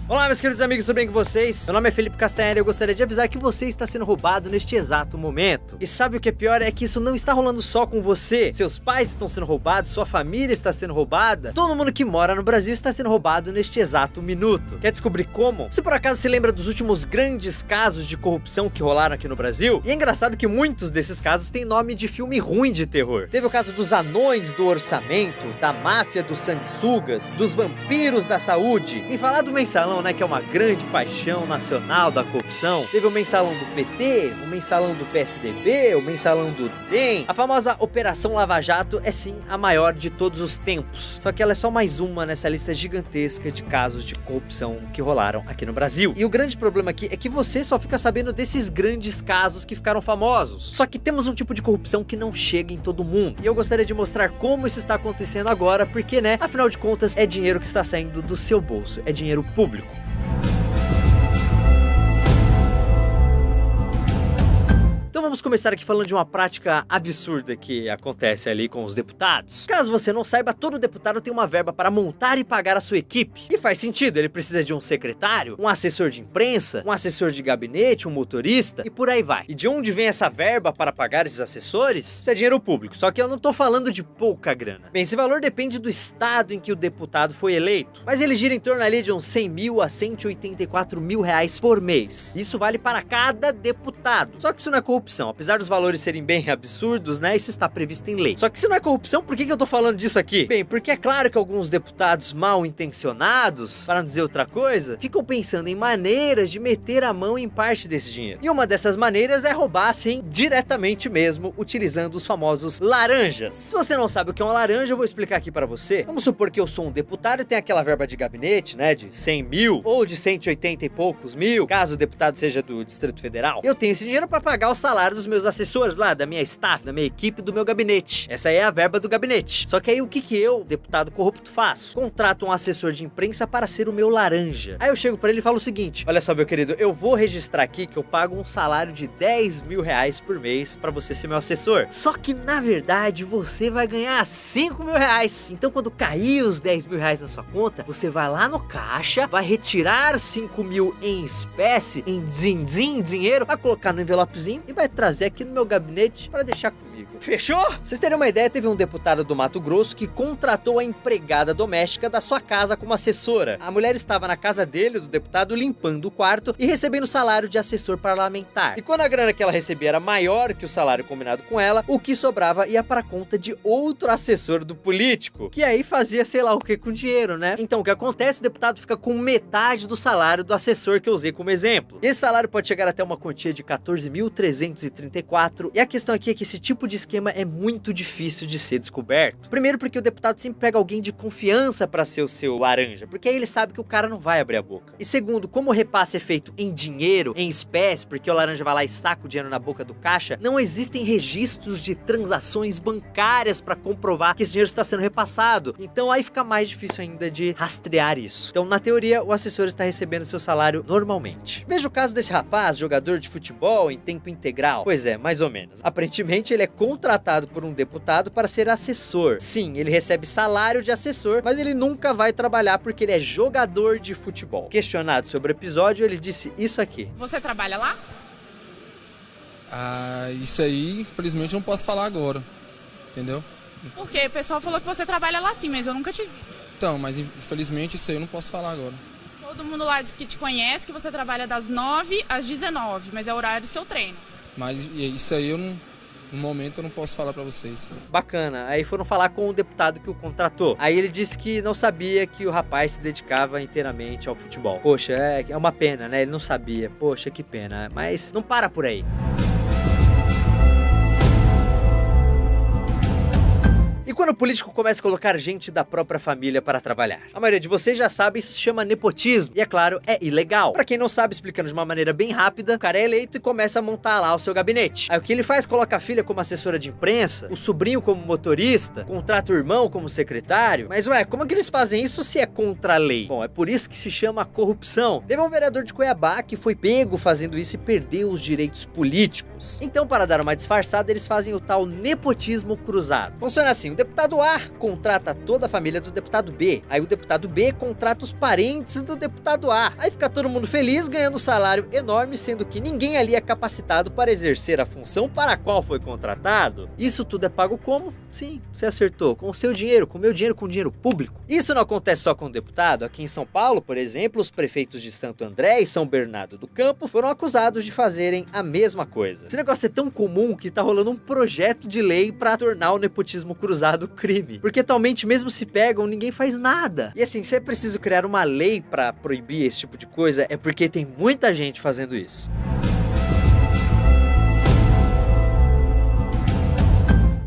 Olá, meus queridos amigos, tudo bem com vocês? Meu nome é Felipe Castanheira e eu gostaria de avisar que você está sendo roubado neste exato momento. E sabe o que é pior? É que isso não está rolando só com você. Seus pais estão sendo roubados, sua família está sendo roubada. Todo mundo que mora no Brasil está sendo roubado neste exato minuto. Quer descobrir como? Se por acaso se lembra dos últimos grandes casos de corrupção que rolaram aqui no Brasil, e é engraçado que muitos desses casos têm nome de filme ruim de terror. Teve o caso dos anões do orçamento, da máfia dos sanguessugas, dos vampiros da saúde. Tem falado do mensalão, né, que é uma grande paixão nacional da corrupção. Teve o mensalão do PT, o mensalão do PSDB, o mensalão do DEM. A famosa Operação Lava Jato é sim a maior de todos os tempos. Só que ela é só mais uma nessa lista gigantesca de casos de corrupção que rolaram aqui no Brasil. E o grande problema aqui é que você só fica sabendo desses grandes casos que ficaram famosos. Só que temos um tipo de corrupção que não chega em todo mundo. E eu gostaria de mostrar como isso está acontecendo agora, porque, né, afinal de contas, é dinheiro que está saindo do seu bolso, é dinheiro público. Então vamos começar aqui falando de uma prática absurda que acontece ali com os deputados. Caso você não saiba, todo deputado tem uma verba para montar e pagar a sua equipe. E faz sentido, ele precisa de um secretário, um assessor de imprensa, um assessor de gabinete, um motorista e por aí vai. E de onde vem essa verba para pagar esses assessores? Isso é dinheiro público, só que eu não tô falando de pouca grana. Bem, esse valor depende do estado em que o deputado foi eleito, mas ele gira em torno ali de uns 100 mil a 184 mil reais por mês. Isso vale para cada deputado. Só que isso não é corrupção. Apesar dos valores serem bem absurdos, né, isso está previsto em lei. Só que se não é corrupção, por que eu tô falando disso aqui? Bem, porque é claro que alguns deputados mal intencionados, para não dizer outra coisa, ficam pensando em maneiras de meter a mão em parte desse dinheiro. E uma dessas maneiras é roubar, assim, diretamente mesmo, utilizando os famosos laranjas. Se você não sabe o que é uma laranja, eu vou explicar aqui para você. Vamos supor que eu sou um deputado e tenho aquela verba de gabinete, né, de 100 mil ou de 180 e poucos mil, caso o deputado seja do Distrito Federal. Eu tenho esse dinheiro para pagar o salário dos meus assessores lá, da minha staff, da minha equipe, do meu gabinete. Essa aí é a verba do gabinete. Só que aí o que eu, deputado corrupto, faço? Contrato um assessor de imprensa para ser o meu laranja. Aí eu chego para ele e falo o seguinte: olha só, meu querido, eu vou registrar aqui que eu pago um salário de 10 mil reais por mês para você ser meu assessor. Só que na verdade você vai ganhar 5 mil reais. Então quando cair os 10 mil reais na sua conta, você vai lá no caixa, vai retirar 5 mil em espécie, em din-din, dinheiro, vai colocar no envelopezinho e vai trazer aqui no meu gabinete para deixar comigo. Fechou? Pra vocês terem uma ideia, teve um deputado do Mato Grosso que contratou a empregada doméstica da sua casa como assessora. A mulher estava na casa dele, do deputado, limpando o quarto e recebendo salário de assessor parlamentar. E quando a grana que ela recebia era maior que o salário combinado com ela, o que sobrava ia para a conta de outro assessor do político, que aí fazia sei lá o que com dinheiro, né? Então o que acontece? O deputado fica com metade do salário do assessor que eu usei como exemplo. E esse salário pode chegar até uma quantia de 14.334. E a questão aqui é que esse tipo de esquema é muito difícil de ser descoberto. Primeiro porque o deputado sempre pega alguém de confiança para ser o seu laranja, porque aí ele sabe que o cara não vai abrir a boca. E segundo, como o repasse é feito em dinheiro, em espécie, porque o laranja vai lá e saca o dinheiro na boca do caixa, não existem registros de transações bancárias para comprovar que esse dinheiro está sendo repassado. Então aí fica mais difícil ainda de rastrear isso. Então, na teoria, o assessor está recebendo seu salário normalmente. Veja o caso desse rapaz, jogador de futebol em tempo integral. Pois é, mais ou menos. Aparentemente, ele é contratado por um deputado para ser assessor. Sim, ele recebe salário de assessor, mas ele nunca vai trabalhar porque ele é jogador de futebol. Questionado sobre o episódio, ele disse isso aqui: você trabalha lá? Isso aí, infelizmente, eu não posso falar agora, entendeu? Porque o pessoal falou que você trabalha lá sim, mas eu nunca te vi. Então, mas infelizmente isso aí eu não posso falar agora. Todo mundo lá diz que te conhece, que você trabalha das 9 às 19, mas é o horário do seu treino. Mas isso aí no momento eu não posso falar pra vocês. Bacana. Aí foram falar com o deputado que o contratou. Aí ele disse que não sabia que o rapaz se dedicava inteiramente ao futebol. Poxa, é uma pena, né? Ele não sabia. Poxa, que pena. Mas não para por aí. E quando o político começa a colocar gente da própria família para trabalhar? A maioria de vocês já sabe, isso se chama nepotismo. E é claro, é ilegal. Pra quem não sabe, explicando de uma maneira bem rápida, o cara é eleito e começa a montar lá o seu gabinete. Aí o que ele faz? Coloca a filha como assessora de imprensa, o sobrinho como motorista, contrata o irmão como secretário. Mas ué, como é que eles fazem isso se é contra a lei? Bom, é por isso que se chama corrupção. Teve um vereador de Cuiabá que foi pego fazendo isso e perdeu os direitos políticos. Então, para dar uma disfarçada, eles fazem o tal nepotismo cruzado. Funciona assim: o deputado A contrata toda a família do deputado B. Aí o deputado B contrata os parentes do deputado A. Aí fica todo mundo feliz, ganhando um salário enorme, sendo que ninguém ali é capacitado para exercer a função para a qual foi contratado. Isso tudo é pago como? Sim, você acertou. Com o seu dinheiro, com o meu dinheiro, com o dinheiro público. Isso não acontece só com o deputado. Aqui em São Paulo, por exemplo, os prefeitos de Santo André e São Bernardo do Campo foram acusados de fazerem a mesma coisa. Esse negócio é tão comum que tá rolando um projeto de lei para tornar o nepotismo cruzado crime. Porque atualmente, mesmo se pegam, ninguém faz nada. E assim, se é preciso criar uma lei para proibir esse tipo de coisa, é porque tem muita gente fazendo isso.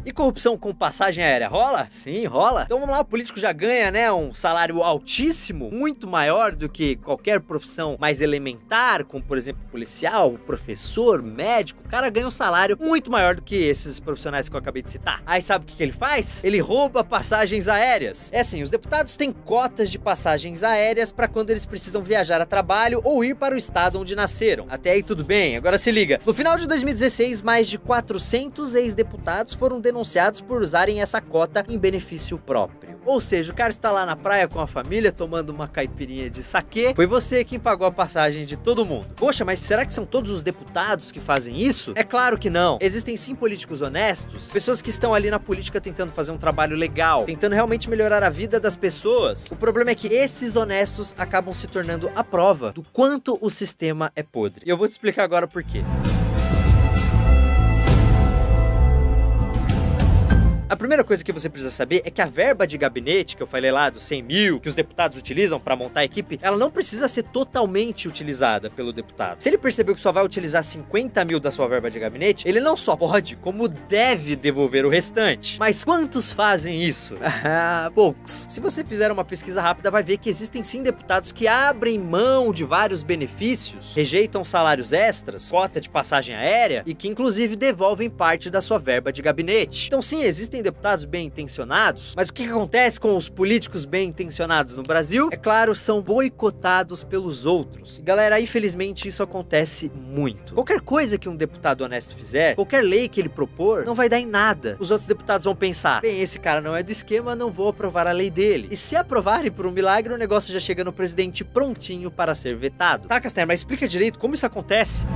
E corrupção com passagem aérea rola? Sim, rola. Então vamos lá, o político já ganha, né, um salário altíssimo, muito maior do que qualquer profissão mais elementar, como por exemplo policial, professor, médico. O cara ganha um salário muito maior do que esses profissionais que eu acabei de citar. Aí sabe o que ele faz? Ele rouba passagens aéreas. É assim, os deputados têm cotas de passagens aéreas para quando eles precisam viajar a trabalho ou ir para o estado onde nasceram. Até aí tudo bem, agora se liga. No final de 2016, mais de 400 ex-deputados foram denunciados por usarem essa cota em benefício próprio. Ou seja, o cara está lá na praia com a família tomando uma caipirinha de saquê. Foi você quem pagou a passagem de todo mundo. Poxa, mas será que são todos os deputados que fazem isso? É claro que não. Existem sim políticos honestos, pessoas que estão ali na política tentando fazer um trabalho legal, tentando realmente melhorar a vida das pessoas. O problema é que esses honestos acabam se tornando a prova do quanto o sistema é podre. E eu vou te explicar agora por quê. A primeira coisa que você precisa saber é que a verba de gabinete, que eu falei lá dos 100 mil, que os deputados utilizam para montar a equipe, ela não precisa ser totalmente utilizada pelo deputado. Se ele percebeu que só vai utilizar 50 mil da sua verba de gabinete, ele não só pode, como deve devolver o restante. Mas quantos fazem isso? Poucos. Se você fizer uma pesquisa rápida, vai ver que existem sim deputados que abrem mão de vários benefícios, rejeitam salários extras, cota de passagem aérea e que inclusive devolvem parte da sua verba de gabinete. Então sim, existem deputados bem intencionados, mas o que acontece com os políticos bem intencionados no Brasil? É claro, são boicotados pelos outros. E galera, infelizmente isso acontece muito. Qualquer coisa que um deputado honesto fizer, qualquer lei que ele propor, não vai dar em nada. Os outros deputados vão pensar, bem, esse cara não é do esquema, não vou aprovar a lei dele. E se aprovarem por um milagre, o negócio já chega no presidente prontinho para ser vetado. Tá, Castanha, mas explica direito como isso acontece.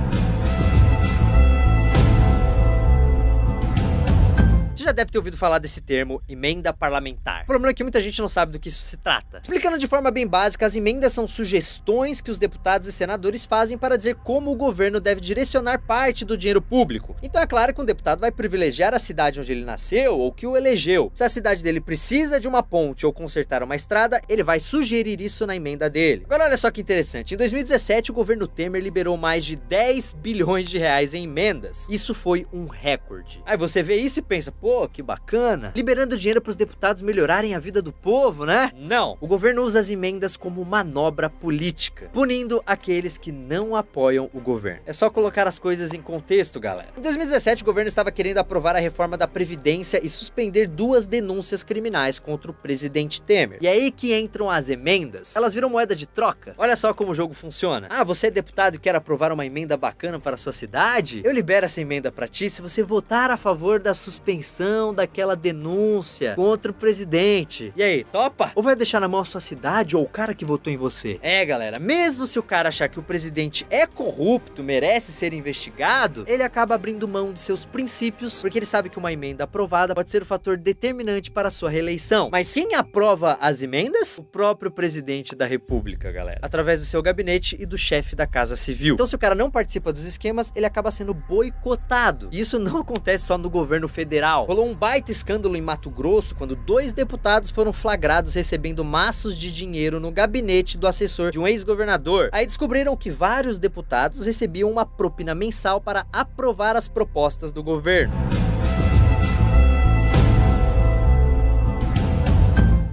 Você já deve ter ouvido falar desse termo, emenda parlamentar. O problema é que muita gente não sabe do que isso se trata. Explicando de forma bem básica, as emendas são sugestões que os deputados e senadores fazem para dizer como o governo deve direcionar parte do dinheiro público. Então é claro que um deputado vai privilegiar a cidade onde ele nasceu ou que o elegeu. Se a cidade dele precisa de uma ponte ou consertar uma estrada, ele vai sugerir isso na emenda dele. Agora olha só que interessante, em 2017 o governo Temer liberou mais de 10 bilhões de reais em emendas. Isso foi um recorde. Aí você vê isso e pensa, pô, que bacana. Liberando dinheiro para os deputados melhorarem a vida do povo, né? Não. O governo usa as emendas como manobra política, punindo aqueles que não apoiam o governo. É só colocar as coisas em contexto, galera. Em 2017, o governo estava querendo aprovar a reforma da Previdência e suspender 2 denúncias criminais contra o presidente Temer. E é aí que entram as emendas. Elas viram moeda de troca. Olha só como o jogo funciona. Ah, você é deputado e quer aprovar uma emenda bacana para a sua cidade? Eu libero essa emenda para ti se você votar a favor da suspensão daquela denúncia contra o presidente. E aí, topa? Ou vai deixar na mão a sua cidade ou o cara que votou em você? É, galera, mesmo se o cara achar que o presidente é corrupto, merece ser investigado, ele acaba abrindo mão de seus princípios, porque ele sabe que uma emenda aprovada pode ser o fator determinante para a sua reeleição. Mas quem aprova as emendas? O próprio presidente da república, galera. Através do seu gabinete e do chefe da Casa Civil. Então se o cara não participa dos esquemas, ele acaba sendo boicotado. E isso não acontece só no governo federal. Rolou um baita escândalo em Mato Grosso quando 2 deputados foram flagrados recebendo maços de dinheiro no gabinete do assessor de um ex-governador. Aí descobriram que vários deputados recebiam uma propina mensal para aprovar as propostas do governo.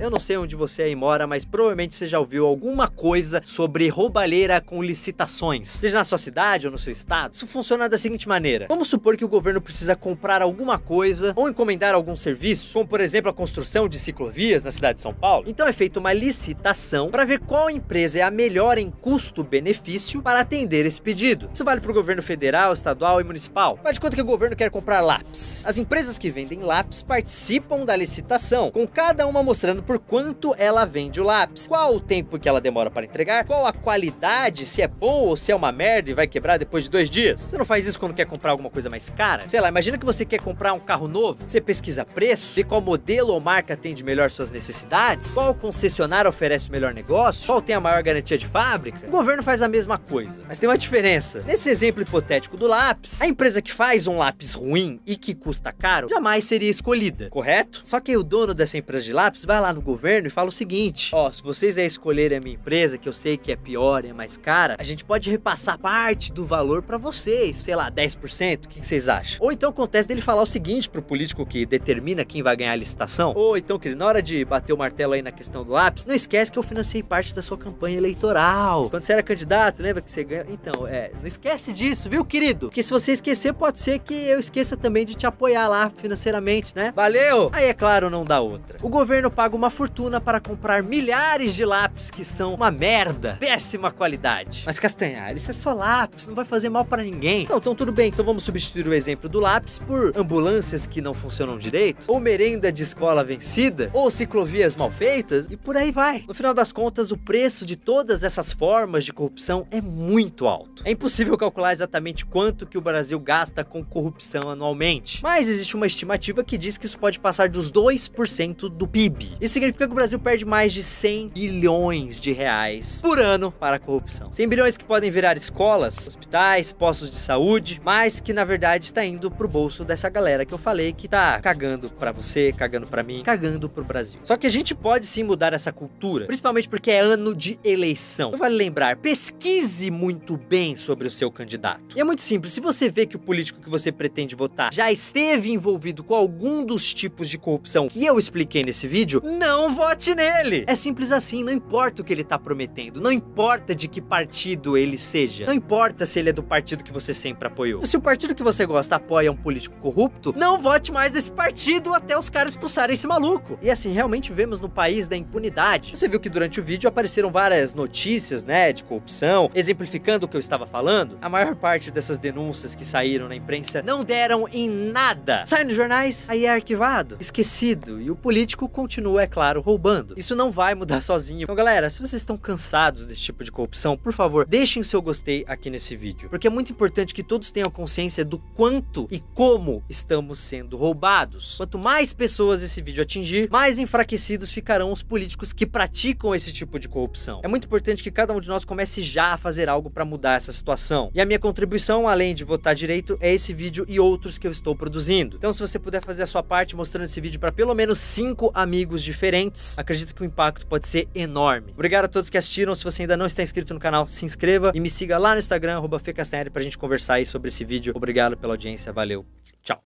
Eu não sei onde você aí mora, mas provavelmente você já ouviu alguma coisa sobre roubalheira com licitações, seja na sua cidade ou no seu estado. Isso funciona da seguinte maneira: vamos supor que o governo precisa comprar alguma coisa ou encomendar algum serviço, como por exemplo a construção de ciclovias na cidade de São Paulo. Então é feita uma licitação para ver qual empresa é a melhor em custo-benefício para atender esse pedido. Isso vale para o governo federal, estadual e municipal. Faz de conta que o governo quer comprar lápis. As empresas que vendem lápis participam da licitação, com cada uma mostrando por quanto ela vende o lápis, qual o tempo que ela demora para entregar, qual a qualidade, se é bom ou se é uma merda e vai quebrar depois de 2 dias. Você não faz isso quando quer comprar alguma coisa mais cara? Sei lá, imagina que você quer comprar um carro novo, você pesquisa preço, vê qual modelo ou marca atende melhor suas necessidades, qual concessionário oferece o melhor negócio, qual tem a maior garantia de fábrica. O governo faz a mesma coisa, mas tem uma diferença. Nesse exemplo hipotético do lápis, a empresa que faz um lápis ruim e que custa caro jamais seria escolhida, correto? Só que aí o dono dessa empresa de lápis vai lá no governo e fala o seguinte: ó, se vocês escolherem a minha empresa, que eu sei que é pior e é mais cara, a gente pode repassar parte do valor pra vocês, sei lá, 10%, o que vocês acham? Ou então acontece dele falar o seguinte pro político que determina quem vai ganhar a licitação: ou então, querido, na hora de bater o martelo aí na questão do lápis, não esquece que eu financei parte da sua campanha eleitoral. Quando você era candidato, lembra que você ganhou? Então, não esquece disso, viu, querido? Porque se você esquecer, pode ser que eu esqueça também de te apoiar lá financeiramente, né? Valeu! Aí, é claro, não dá outra. O governo paga uma fortuna para comprar milhares de lápis que são uma merda, péssima qualidade. Mas, Castanhar, isso é só lápis, não vai fazer mal para ninguém. Não, então tudo bem, então vamos substituir o exemplo do lápis por ambulâncias que não funcionam direito, ou merenda de escola vencida, ou ciclovias mal feitas, e por aí vai. No final das contas, o preço de todas essas formas de corrupção é muito alto. É impossível calcular exatamente quanto que o Brasil gasta com corrupção anualmente, mas existe uma estimativa que diz que isso pode passar dos 2% do PIB. Isso significa que o Brasil perde mais de 100 bilhões de reais por ano para a corrupção. 100 bilhões que podem virar escolas, hospitais, postos de saúde, mas que na verdade está indo pro bolso dessa galera que eu falei que tá cagando pra você, cagando pra mim, cagando pro Brasil. Só que a gente pode sim mudar essa cultura, principalmente porque é ano de eleição. Então vale lembrar, pesquise muito bem sobre o seu candidato. E é muito simples, se você vê que o político que você pretende votar já esteve envolvido com algum dos tipos de corrupção que eu expliquei nesse vídeo, não vote nele! É simples assim, não importa o que ele tá prometendo, não importa de que partido ele seja, não importa se ele é do partido que você sempre apoiou. Se o partido que você gosta apoia um político corrupto, não vote mais nesse partido até os caras expulsarem esse maluco. E assim, realmente vivemos no país da impunidade. Você viu que durante o vídeo apareceram várias notícias, né, de corrupção, exemplificando o que eu estava falando. A maior parte dessas denúncias que saíram na imprensa não deram em nada. Sai nos jornais, aí é arquivado, esquecido, e o político continua, é claro, roubando. Isso não vai mudar sozinho. Então, galera, se vocês estão cansados desse tipo de corrupção, por favor, deixem o seu gostei aqui nesse vídeo, porque é muito importante que todos tenham consciência do quanto e como estamos sendo roubados. Quanto mais pessoas esse vídeo atingir, mais enfraquecidos ficarão os políticos que praticam esse tipo de corrupção. É muito importante que cada um de nós comece já a fazer algo para mudar essa situação. E a minha contribuição, além de votar direito, é esse vídeo e outros que eu estou produzindo. Então, se você puder fazer a sua parte mostrando esse vídeo para pelo menos 5 amigos diferentes, acredito que o impacto pode ser enorme. Obrigado a todos que assistiram. Se você ainda não está inscrito no canal, se inscreva e me siga lá no Instagram, @FeCastanhari, pra gente conversar aí sobre esse vídeo. Obrigado pela audiência, valeu, tchau.